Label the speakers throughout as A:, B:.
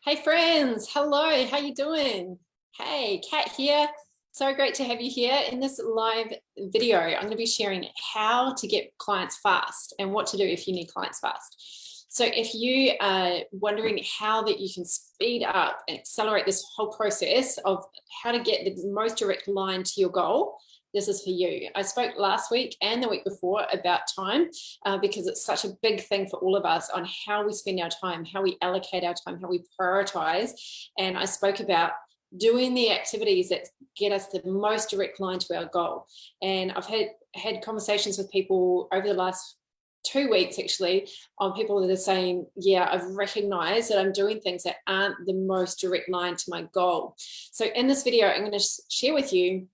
A: Hey friends, hello, how you doing? Hey, Kat here. So great to have you here in this live video. I'm going to be sharing how to get clients fast and what to do if you need clients fast. So if you are wondering how that you can speed up and accelerate this whole process of how to get the most direct line to your goal, this is for you. I spoke last week and the week before about time because it's such a big thing for all of us on how we spend our time, how we allocate our time, how we prioritize. And I spoke about doing the activities that get us the most direct line to our goal. And I've had conversations with people over the last 2 weeks actually on people that are saying, yeah, I've recognized that I'm doing things that aren't the most direct line to my goal. So in this video, I'm going to share with you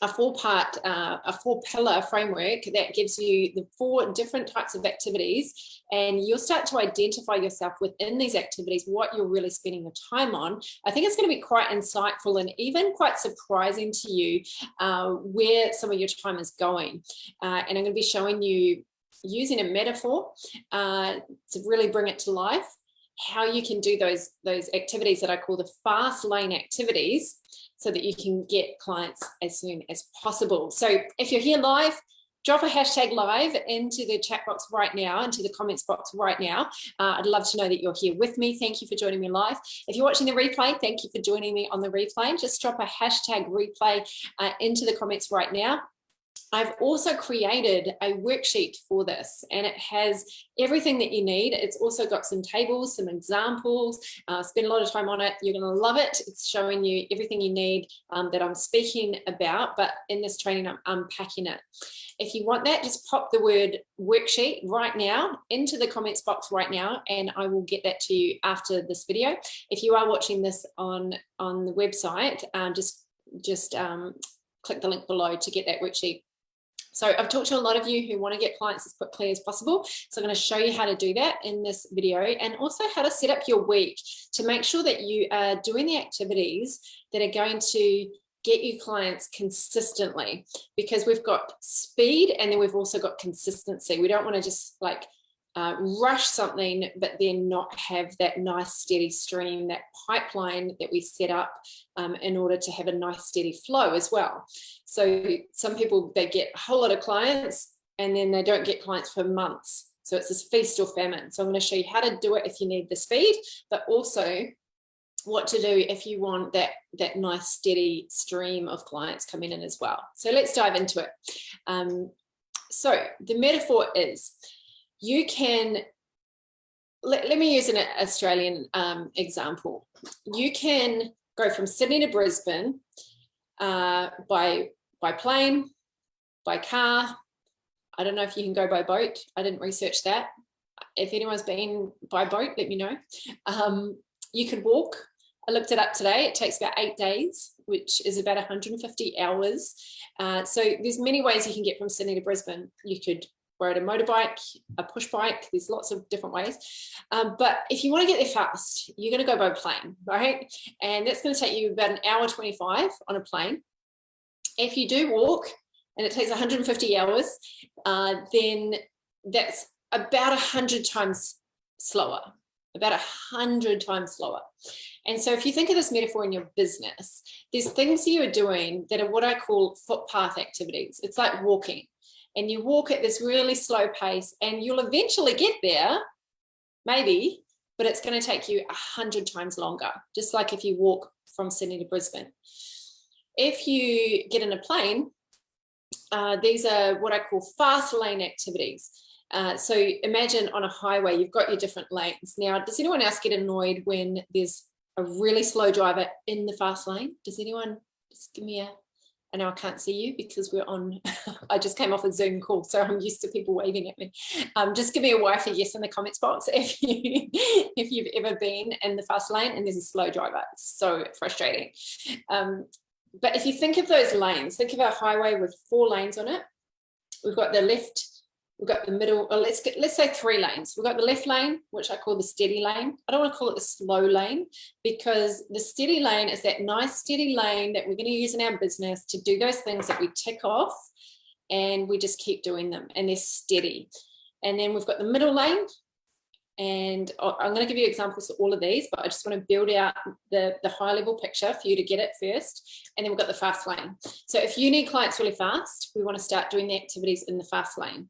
A: a four-pillar framework that gives you the 4 different types of activities, and you'll start to identify yourself within these activities, what you're really spending your time on. I think it's going to be quite insightful and even quite surprising to you where some of your time is going. And I'm going to be showing you, using a metaphor to really bring it to life, how you can do those activities that I call the fast lane activities, so that you can get clients as soon as possible. So if you're here live, drop a hashtag live into the chat box right now, into the comments box right now. I'd love to know that you're here with me. Thank you for joining me live. If you're watching the replay, thank you for joining me on the replay. Just drop a hashtag replay into the comments right now. I've also created a worksheet for this, and it has everything that you need. It's also got some tables, some examples. Spend a lot of time on it. You're going to love it. It's showing you everything you need that I'm speaking about, but in this training, I'm unpacking it. If you want that, just pop the word worksheet right now into the comments box right now, and I will get that to you after this video. If you are watching this on the website, just click the link below to get that worksheet. So I've talked to a lot of you who want to get clients as quickly as possible. So I'm going to show you how to do that in this video, and also how to set up your week to make sure that you are doing the activities that are going to get you clients consistently, because we've got speed and then we've also got consistency. We don't want to just rush something, but then not have that nice steady stream, that pipeline that we set up in order to have a nice steady flow as well. So some people, they get a whole lot of clients and then they don't get clients for months. So it's this feast or famine. So I'm going to show you how to do it if you need the speed, but also what to do if you want that nice steady stream of clients coming in as well. So let's dive into it. So the metaphor is, you can, let me use an Australian example. You can go from Sydney to Brisbane by plane, by car. I don't know if you can go by boat. I didn't research that. If anyone's been by boat, let me know. You could walk. I looked it up today. It takes about 8 days, which is about 150 hours. So there's many ways you can get from Sydney to Brisbane. You could ride a motorbike, a push bike. There's lots of different ways. But if you want to get there fast, you're going to go by plane, right? And that's going to take you about 1 hour 25 on a plane. If you do walk and it takes 150 hours, then that's about 100 times slower, about 100 times slower. And so if you think of this metaphor in your business, there's things you are doing that are what I call footpath activities. It's like walking. And you walk at this really slow pace, and you'll eventually get there, maybe, but it's going to take you 100 times longer, just like if you walk from Sydney to Brisbane. If you get in a plane, these are what I call fast lane activities. So imagine on a highway, you've got your different lanes. Now, does anyone else get annoyed when there's a really slow driver in the fast lane? Does anyone just give me I know I can't see you because we're on, I just came off a Zoom call, so I'm used to people waving at me. Just give me a Y for yes in the comments box if you've ever been in the fast lane and there's a slow driver. It's so frustrating. But if you think of those lanes, think of a highway with 4 lanes on it. We've got the left, we've got the middle, or let's say 3 lanes. We've got the left lane, which I call the steady lane. I don't want to call it the slow lane, because the steady lane is that nice steady lane that we're going to use in our business to do those things that we tick off, and we just keep doing them and they're steady. And then we've got the middle lane, And I'm going to give you examples of all of these, but I just want to build out the high level picture for you to get it first. And then we've got the fast lane. So if you need clients really fast, we want to start doing the activities in the fast lane.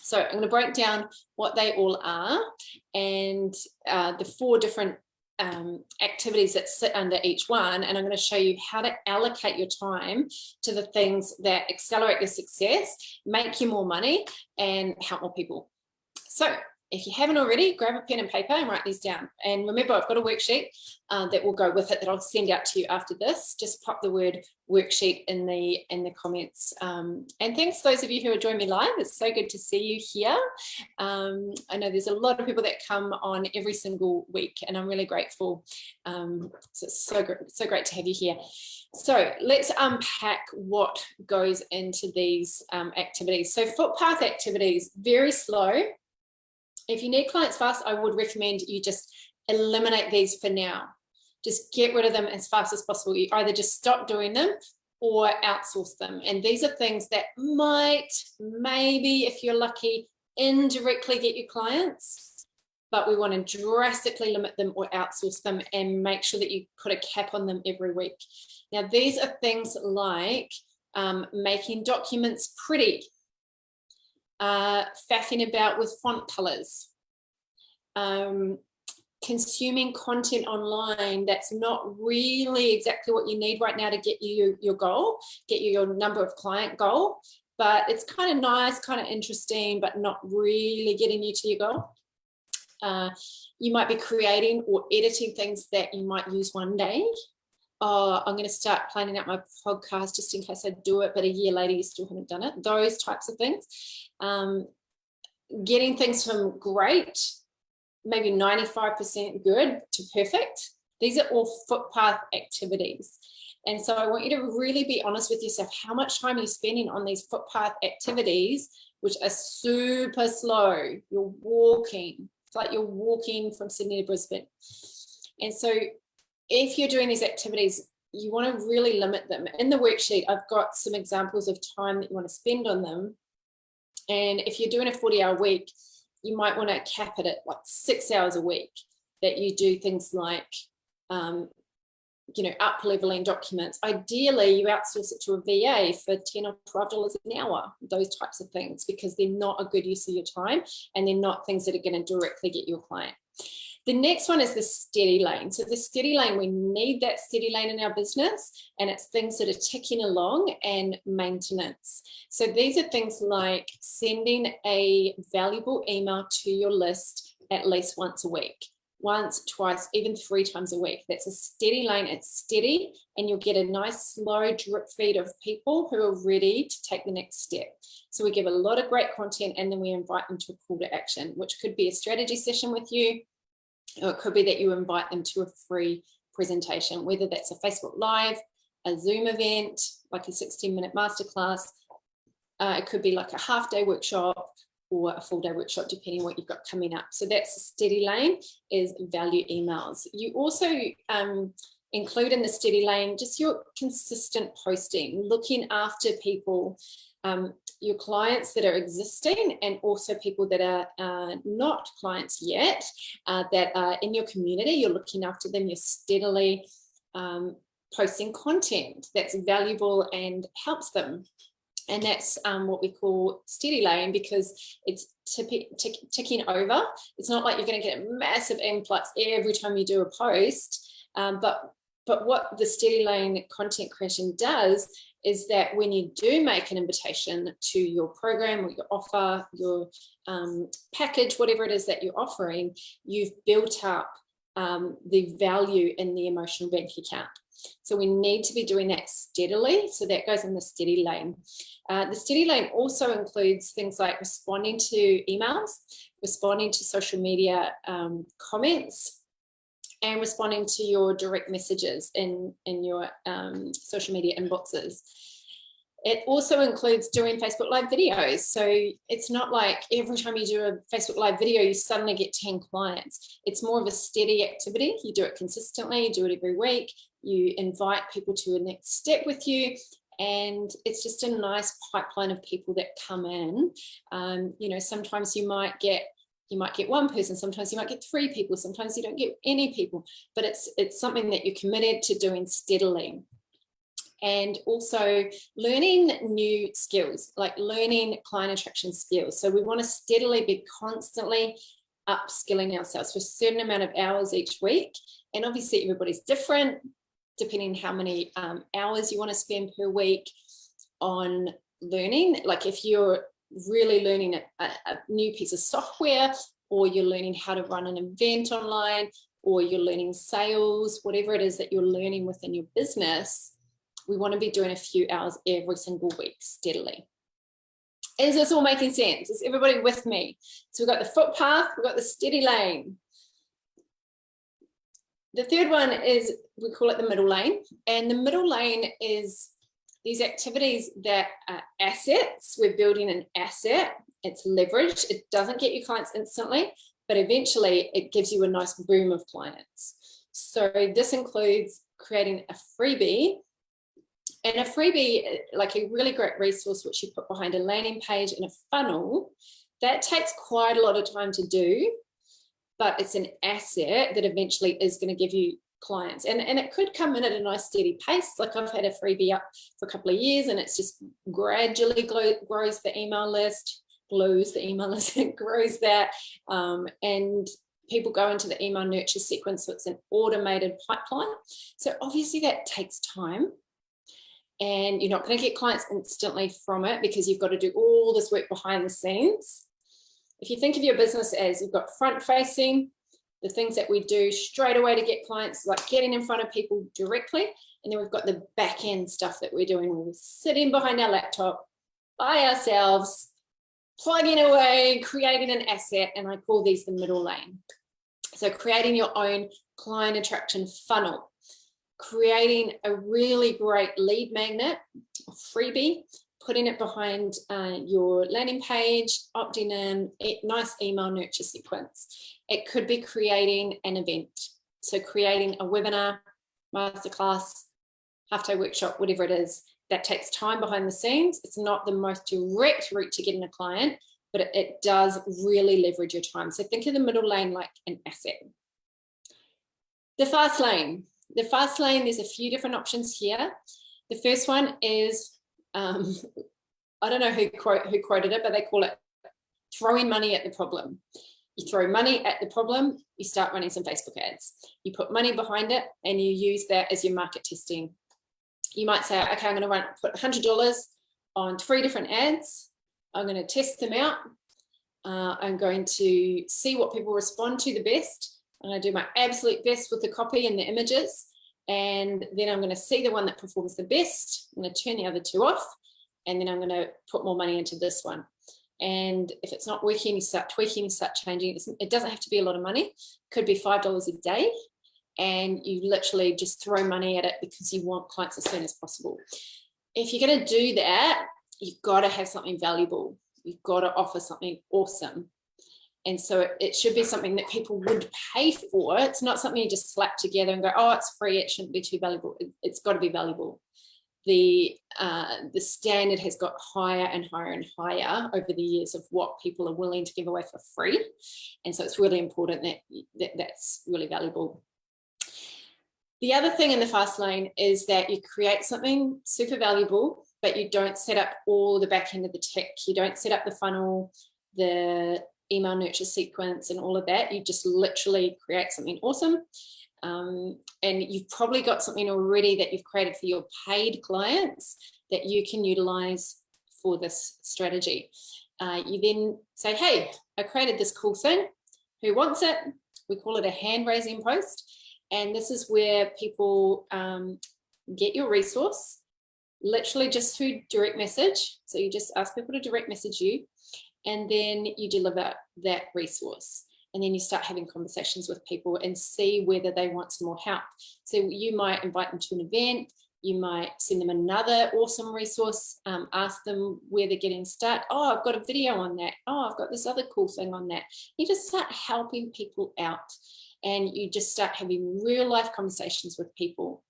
A: So I'm going to break down what they all are and the 4 different activities that sit under each one. And I'm going to show you how to allocate your time to the things that accelerate your success, make you more money, and help more people. So if you haven't already, grab a pen and paper and write these down. And remember, I've got a worksheet that will go with it that I'll send out to you after this. Just pop the word worksheet in the comments. And thanks to those of you who are joining me live. It's so good to see you here. I know there's a lot of people that come on every single week, and I'm really grateful. So it's so great to have you here. So let's unpack what goes into these activities. So footpath activities, very slow. If you need clients fast, I would recommend you just eliminate these for now. Just get rid of them as fast as possible. You either just stop doing them or outsource them. And these are things that might, maybe, if you're lucky, indirectly get you clients, but we want to drastically limit them or outsource them and make sure that you put a cap on them every week. Now, these are things like making documents pretty, faffing about with font colors, consuming content online that's not really exactly what you need right now to get you your goal, get you your number of client goal, but it's kind of nice, kind of interesting, but not really getting you to your goal. You might be creating or editing things that you might use one day. I'm going to start planning out my podcast just in case I do it, but a year later you still haven't done it. Those types of things. Getting things from great, maybe 95% good to perfect. These are all footpath activities. And so I want you to really be honest with yourself. How much time are you spending on these footpath activities, which are super slow? You're walking. It's like you're walking from Sydney to Brisbane. And so if you're doing these activities, you want to really limit them. In the worksheet, I've got some examples of time that you want to spend on them. And if you're doing a 40-hour week, you might want to cap it at like 6 hours a week, that you do things like, up-leveling documents. Ideally, you outsource it to a VA for $10 or $12 an hour, those types of things, because they're not a good use of your time and they're not things that are going to directly get you a client. The next one is the steady lane. So the steady lane, we need that steady lane in our business, and it's things that are ticking along and maintenance. So these are things like sending a valuable email to your list at least once a week, once, twice, even 3 times a week. That's a steady lane. It's steady, and you'll get a nice slow drip feed of people who are ready to take the next step. So we give a lot of great content, and then we invite them to a call to action, which could be a strategy session with you, or it could be that you invite them to a free presentation, whether that's a Facebook Live, a Zoom event, like a 16-minute masterclass. It could be like a half-day workshop or a full-day workshop, depending on what you've got coming up. So that's a steady lane, is value emails. You also include in the steady lane just your consistent posting, looking after people, your clients that are existing, and also people that are not clients yet, that are in your community. You're looking after them. You're steadily posting content that's valuable and helps them. And that's what we call steady lane, because it's ticking over. It's not like you're going to get a massive influx every time you do a post, but what the steady lane content creation does is that when you do make an invitation to your program or your offer, your package, whatever it is that you're offering, you've built up the value in the emotional bank account. So we need to be doing that steadily. So that goes in the steady lane. The steady lane also includes things like responding to emails, responding to social media comments, and responding to your direct messages in your social media inboxes. It also includes doing Facebook Live videos. So it's not like every time you do a Facebook Live video, you suddenly get 10 clients. It's more of a steady activity. You do it consistently, you do it every week. You invite people to a next step with you. And it's just a nice pipeline of people that come in. Sometimes you might get You might get one person, sometimes you might get 3 people, sometimes you don't get any people, but it's something that you're committed to doing steadily. And also learning new skills, like learning client attraction skills. So we want to steadily be constantly upskilling ourselves for a certain amount of hours each week. And obviously everybody's different, depending how many hours you want to spend per week on learning. Like if you're really learning a new piece of software, or you're learning how to run an event online, or you're learning sales, whatever it is that you're learning within your business, we want to be doing a few hours every single week steadily. Is this all making sense? Is everybody with me? So we've got the footpath, we've got the steady lane. The third one is, we call it the middle lane. And the middle lane is these activities that are assets. We're building an asset. It's leverage. It doesn't get you clients instantly, but eventually it gives you a nice boom of clients. So this includes creating a freebie. And a freebie, like a really great resource, which you put behind a landing page and a funnel, that takes quite a lot of time to do, but it's an asset that eventually is going to give you clients. And it could come in at a nice steady pace. Like I've had a freebie up for a couple of years, and it's just gradually grows the email list, grows that, and people go into the email nurture sequence. So it's an automated pipeline. So obviously that takes time. And you're not going to get clients instantly from it, because you've got to do all this work behind the scenes. If you think of your business as you've got front facing, the things that we do straight away to get clients, like getting in front of people directly. And then we've got the back end stuff that we're doing, where we're sitting behind our laptop by ourselves, plugging away, creating an asset. And I call these the middle lane. So creating your own client attraction funnel, creating a really great lead magnet, a freebie, putting it behind your landing page, opting in, a nice email nurture sequence. It could be creating an event. So creating a webinar, masterclass, half-day workshop, whatever it is, that takes time behind the scenes. It's not the most direct route to getting a client, but it does really leverage your time. So think of the middle lane like an asset. The fast lane. The fast lane, there's a few different options here. The first one is, I don't know who quoted it, but they call it throwing money at the problem. You throw money at the problem, you start running some Facebook ads. You put money behind it, and you use that as your market testing. You might say, okay, I'm going to put $100 on 3 different ads. I'm going to test them out. I'm going to see what people respond to the best. I'm going to do my absolute best with the copy and the images. And then I'm going to see the one that performs the best. I'm going to turn the other 2 off. And then I'm going to put more money into this one. And if it's not working, you start tweaking, you start changing. It doesn't have to be a lot of money. It could be $5 a day. And you literally just throw money at it because you want clients as soon as possible. If you're going to do that, you've got to have something valuable. You've got to offer something awesome. And so it should be something that people would pay for. It's not something you just slap together and go, oh, it's free, it shouldn't be too valuable. It's got to be valuable. The standard has got higher and higher and higher over the years of what people are willing to give away for free. And so it's really important that that's really valuable. The other thing in the fast lane is that you create something super valuable, but you don't set up all the back end of the tech. You don't set up the funnel, the email nurture sequence and all of that. You just literally create something awesome. And you've probably got something already that you've created for your paid clients that you can utilize for this strategy. You then say, hey, I created this cool thing. Who wants it? We call it a hand raising post. And this is where people get your resource, literally just through direct message. So you just ask people to direct message you, and then you deliver that resource. And then you start having conversations with people and see whether they want some more help. So you might invite them to an event. You might send them another awesome resource, ask them where they're getting started. Oh, I've got a video on that. Oh, I've got this other cool thing on that. You just start helping people out, and you just start having real life conversations with people.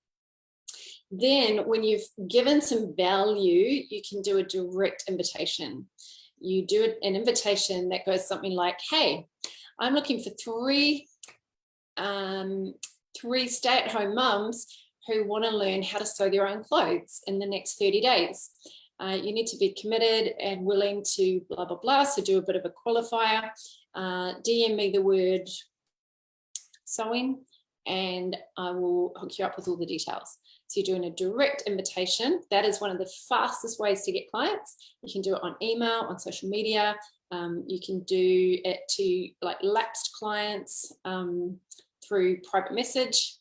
A: Then when you've given some value, you can do a direct invitation. You do an invitation that goes something like, hey, I'm looking for three stay-at-home mums who want to learn how to sew their own clothes in the next 30 days. You need to be committed and willing to blah, blah, blah. So do a bit of a qualifier. DM me the word sewing and I will hook you up with all the details. So you're doing a direct invitation. That is one of the fastest ways to get clients. You can do it on email, on social media. You can do it to like lapsed clients through private message.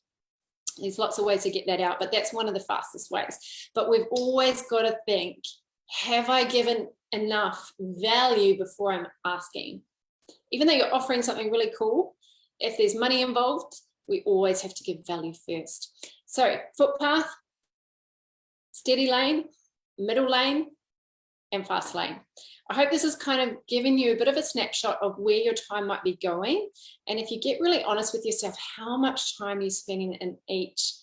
A: There's lots of ways to get that out, but that's one of the fastest ways. But we've always got to think, have I given enough value before I'm asking? Even though you're offering something really cool, if there's money involved, we always have to give value first. So footpath, steady lane, middle lane, and fast lane. I hope this is kind of giving you a bit of a snapshot of where your time might be going. And if you get really honest with yourself, how much time you're spending in each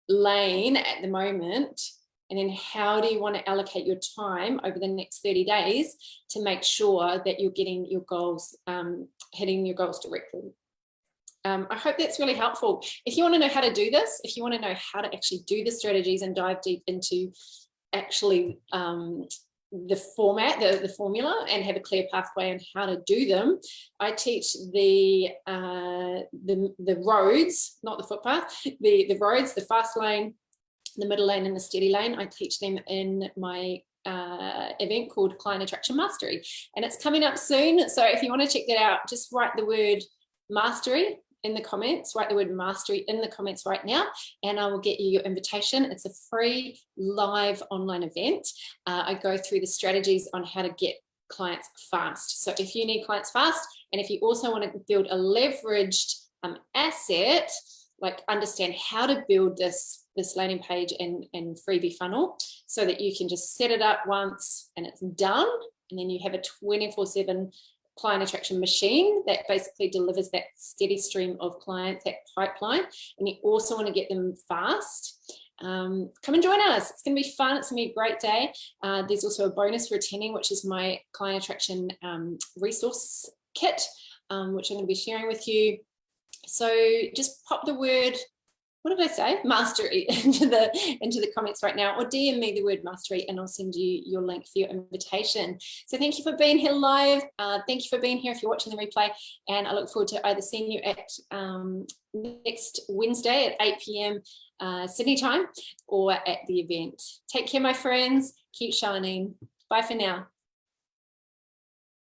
A: lane at the moment, and then how do you want to allocate your time over the next 30 days to make sure that you're getting your goals, hitting your goals directly. I hope that's really helpful. If you want to know how to do this, if you want to know how to actually do the strategies and dive deep into actually the format, the formula, and have a clear pathway on how to do them, I teach the roads, not the footpath, the roads, the fast lane, the middle lane, and the steady lane. I teach them in my event called Client Attraction Mastery, and it's coming up soon. So if you want to check that out, just write the word mastery in the comments, write the word mastery in the comments right now, and I will get you your invitation. It's a free live online event. I go through the strategies on how to get clients fast. So if you need clients fast, and if you also want to build a leveraged asset, like understand how to build this landing page and freebie funnel so that you can just set it up once and it's done, and then you have a 24/7 client attraction machine that basically delivers that steady stream of clients, that pipeline, and you also want to get them fast. Come and join us. It's going to be fun. It's going to be a great day. There's also a bonus for attending, which is my client attraction resource kit, which I'm going to be sharing with you. So just pop the word, what did I say? Mastery into the comments right now, or DM me the word mastery and I'll send you your link for your invitation. So thank you for being here live. Thank you for being here if you're watching the replay, and I look forward to either seeing you at next Wednesday at 8 p.m. Sydney time, or at the event. Take care, my friends. Keep shining. Bye for now.